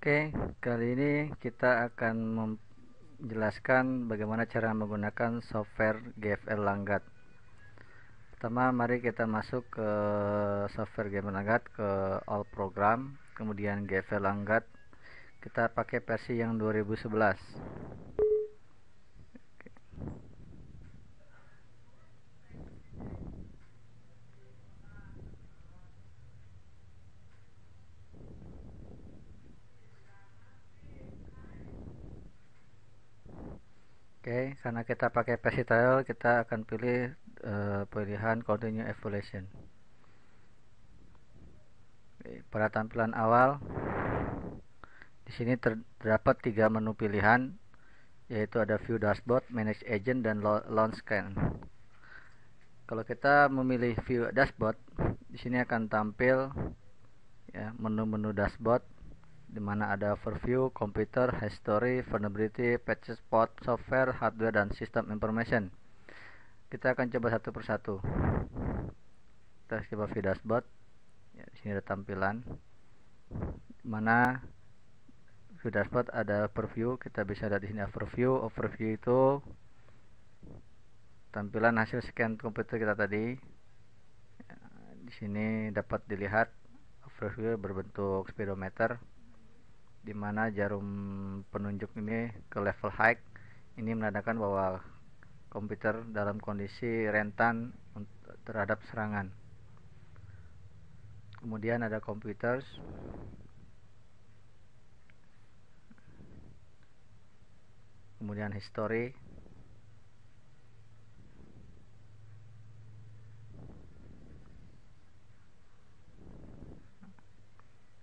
Oke, kali ini kita akan menjelaskan bagaimana cara menggunakan software GFL Langgat. Pertama, mari kita masuk ke software GFL Langgat, ke All Program, kemudian GFL Langgat. Kita pakai versi yang 2011. Oke, karena kita pakai versi trial, kita akan pilih pilihan Continue Evaluation. Oke, pada tampilan awal, di sini terdapat 3 menu pilihan, yaitu ada View Dashboard, Manage Agent, dan Launch Scan. Kalau kita memilih View Dashboard, di sini akan tampil ya menu-menu dashboard, di mana ada overview, computer, history, vulnerability, patches, spot, software, hardware, dan system information. Kita akan coba satu persatu. Kita coba view dashboard. Ya, di sini ada tampilan, di mana view dashboard ada overview. Kita bisa lihat di sini overview. Overview itu tampilan hasil scan komputer kita tadi. Ya, di sini dapat dilihat overview berbentuk speedometer, di mana jarum penunjuk ini ke level high. Ini menandakan bahwa komputer dalam kondisi rentan terhadap serangan. Kemudian ada computers, kemudian history,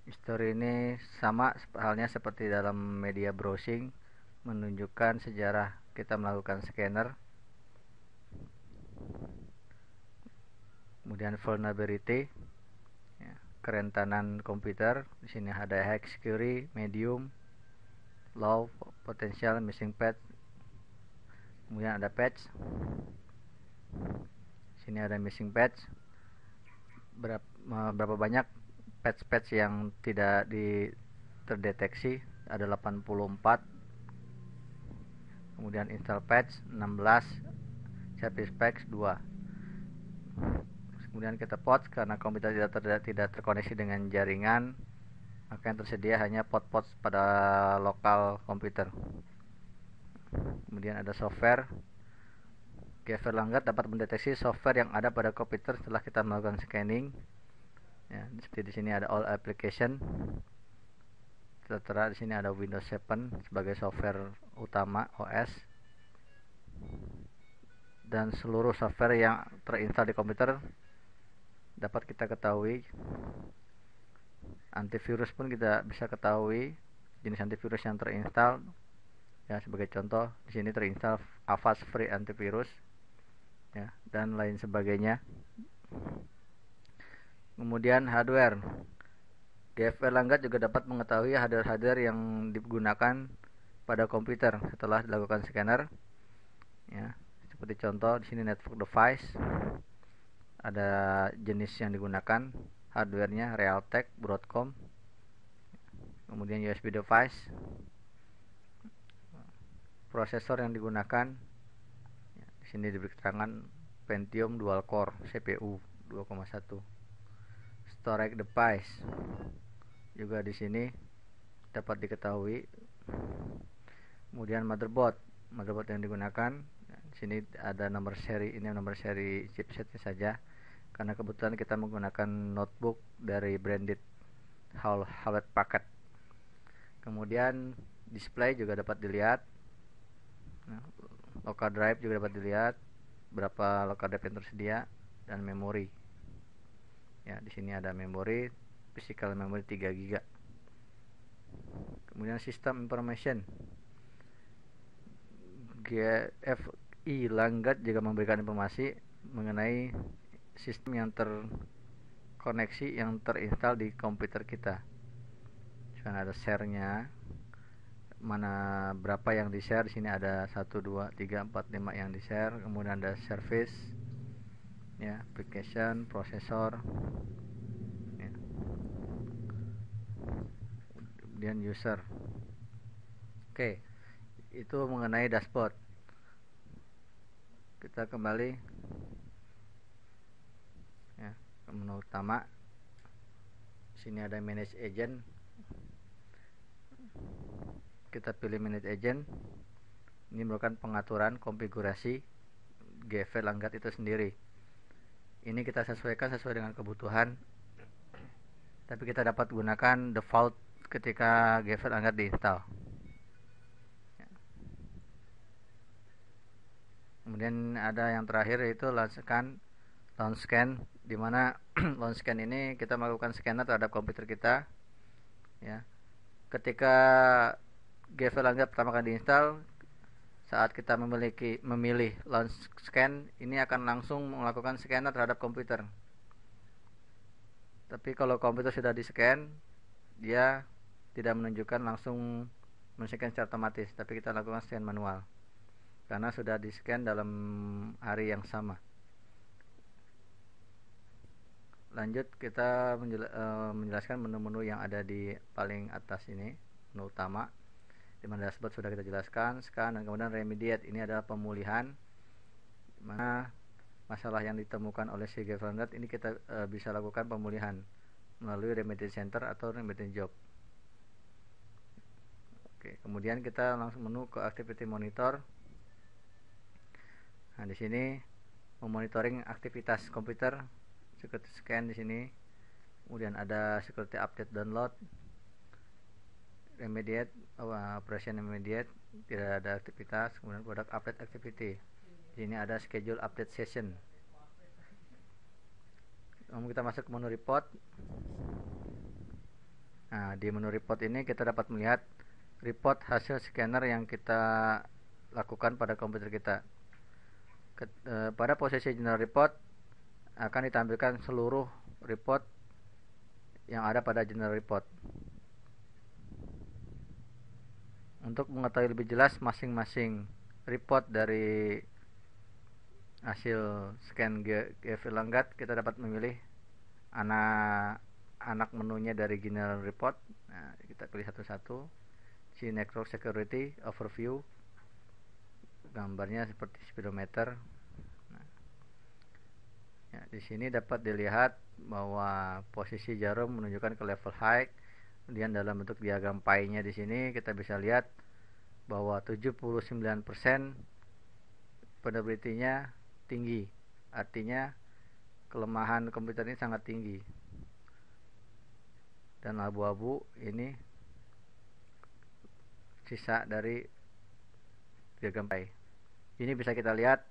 history ini sama halnya seperti dalam media browsing, menunjukkan sejarah kita melakukan scanner. Kemudian vulnerability, ya, kerentanan komputer. Di sini ada high security, medium, low, potential, missing patch. Kemudian ada patch. Di sini ada missing patch. Berapa banyak patch yang tidak terdeteksi? Ada 84. Kemudian install patch 16, service patch 2. Kemudian kita port, karena komputer tidak terkoneksi dengan jaringan, maka yang tersedia hanya port pada lokal komputer. Kemudian ada software. GFL Langgat dapat mendeteksi software yang ada pada komputer setelah kita melakukan scanning. Ya, seperti di sini ada all application. Tertera di sini ada Windows 7 sebagai software utama OS. Dan seluruh software yang terinstall di komputer dapat kita ketahui. Antivirus pun kita bisa ketahui jenis antivirus yang terinstall. Ya, sebagai contoh di sini terinstall Avast Free Antivirus, ya, dan lain sebagainya. Kemudian hardware. GFL Langgat juga dapat mengetahui hardware yang digunakan pada komputer setelah dilakukan scanner. Ya, seperti contoh di sini network device. Ada jenis yang digunakan, hardwarenya Realtek, Broadcom. Kemudian USB device, prosesor yang digunakan. Di sini diberi keterangan Pentium dual core, CPU 2,1. Storage device juga di sini dapat diketahui. Kemudian motherboard yang digunakan. Di sini ada nomor seri, ini nomor seri chipsetnya saja, karena kebetulan kita menggunakan notebook dari branded Hewlett Packard. Kemudian display juga dapat dilihat. Nah, local drive juga dapat dilihat, berapa local drive yang tersedia, dan memori. Ya, di sini ada memori, physical memory 3 GB. Kemudian system information. GFI Langgat juga memberikan informasi mengenai sistem yang terkoneksi yang terinstall di komputer kita. Karena ada share-nya, mana berapa yang di share. Di sini ada 1 2 3 4 5 yang di share. Kemudian ada service ya, application, prosesor ya. Kemudian user. Oke, itu mengenai dashboard. Kita kembali ya ke menu utama. Sini ada manage agent. Kita pilih manage agent. Ini merupakan pengaturan konfigurasi GFL Langgat itu sendiri. Ini kita sesuaikan sesuai dengan kebutuhan, tapi kita dapat gunakan default ketika GFL Langgat diinstal. Kemudian ada yang terakhir yaitu launch scan, di mana launch scan ini kita melakukan scanner terhadap komputer kita ya. Ketika GFL Langgat pertama kali diinstal, saat kita memilih launch scan, ini akan langsung melakukan scanner terhadap komputer. Tapi kalau komputer sudah di-scan, dia tidak menunjukkan langsung men-scan secara otomatis, tapi kita lakukan scan manual karena sudah di-scan dalam hari yang sama. Lanjut, kita menjelaskan menu-menu yang ada di paling atas ini, menu utama, di mana dashboard sudah kita jelaskan, scan, dan kemudian remediate. Ini adalah pemulihan, mana masalah yang ditemukan oleh si GFL Langgat ini kita bisa lakukan pemulihan melalui remediate center atau remediate job. Oke, kemudian kita langsung menu ke activity monitor. Nah, di sini memonitoring aktivitas komputer, security scan di sini. Kemudian ada security update download, remediate, operation remediate, tidak ada aktivitas. Kemudian product update activity. Di sini ada schedule update session. Lalu kita masuk ke menu report. Nah, di menu report ini kita dapat melihat report hasil scanner yang kita lakukan pada komputer kita. Pada posisi general report akan ditampilkan seluruh report yang ada pada general report. Untuk mengetahui lebih jelas masing-masing report dari hasil scan GFL Langgat, kita dapat memilih anak menunya dari general report. Nah, kita pilih satu-satu. Si network security overview, gambarnya seperti speedometer. Nah, ya, di sini dapat dilihat bahwa posisi jarum menunjukkan ke level high. Kemudian dalam bentuk diagram pie-nya di sini kita bisa lihat bahwa 79% vulnerability-nya tinggi. Artinya kelemahan komputer ini sangat tinggi. Dan abu-abu ini sisa dari diagram pie. Ini bisa kita lihat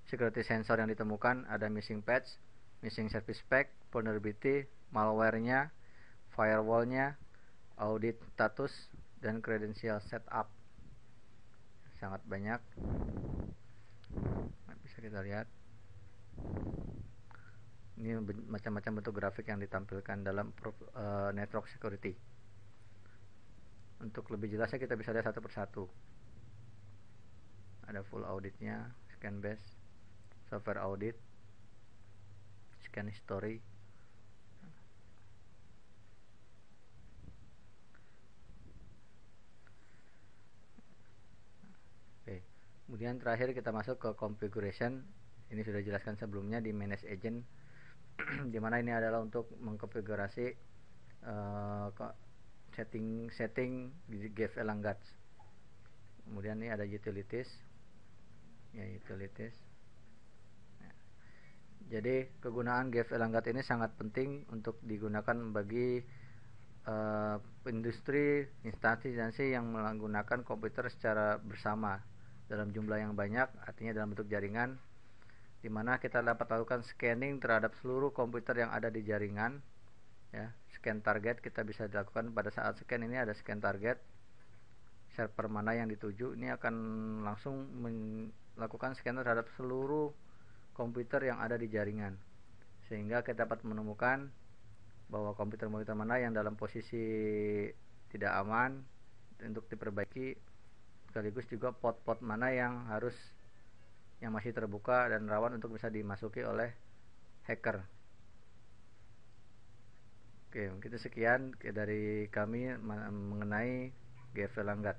security sensor yang ditemukan, ada missing patch, missing service pack, vulnerability, malware-nya, firewall-nya, audit status, dan credential setup. Sangat banyak. Nah, bisa kita lihat. Ini macam-macam bentuk grafik yang ditampilkan dalam network security. Untuk lebih jelasnya kita bisa lihat satu persatu. Ada full auditnya, scan base, software audit, scan history. Oke. Kemudian terakhir kita masuk ke configuration. Ini sudah dijelaskan sebelumnya di manage agent, dimana ini adalah untuk mengkonfigurasi setting di GFL Langgat. Kemudian ini ada utilities, ya utilities. Nah, jadi kegunaan GFL Langgat ini sangat penting untuk digunakan bagi industri, instansi yang menggunakan komputer secara bersama dalam jumlah yang banyak, artinya dalam bentuk jaringan, di mana kita dapat lakukan scanning terhadap seluruh komputer yang ada di jaringan. Ya, scan target kita bisa dilakukan pada saat scan ini. Ada scan target, server mana yang dituju, ini akan langsung melakukan scanner terhadap seluruh komputer yang ada di jaringan, sehingga kita dapat menemukan bahwa komputer-komputer mana yang dalam posisi tidak aman untuk diperbaiki, sekaligus juga port-port mana yang masih terbuka dan rawan untuk bisa dimasuki oleh hacker. Oke, mungkin sekian dari kami mengenai GFV Langgat.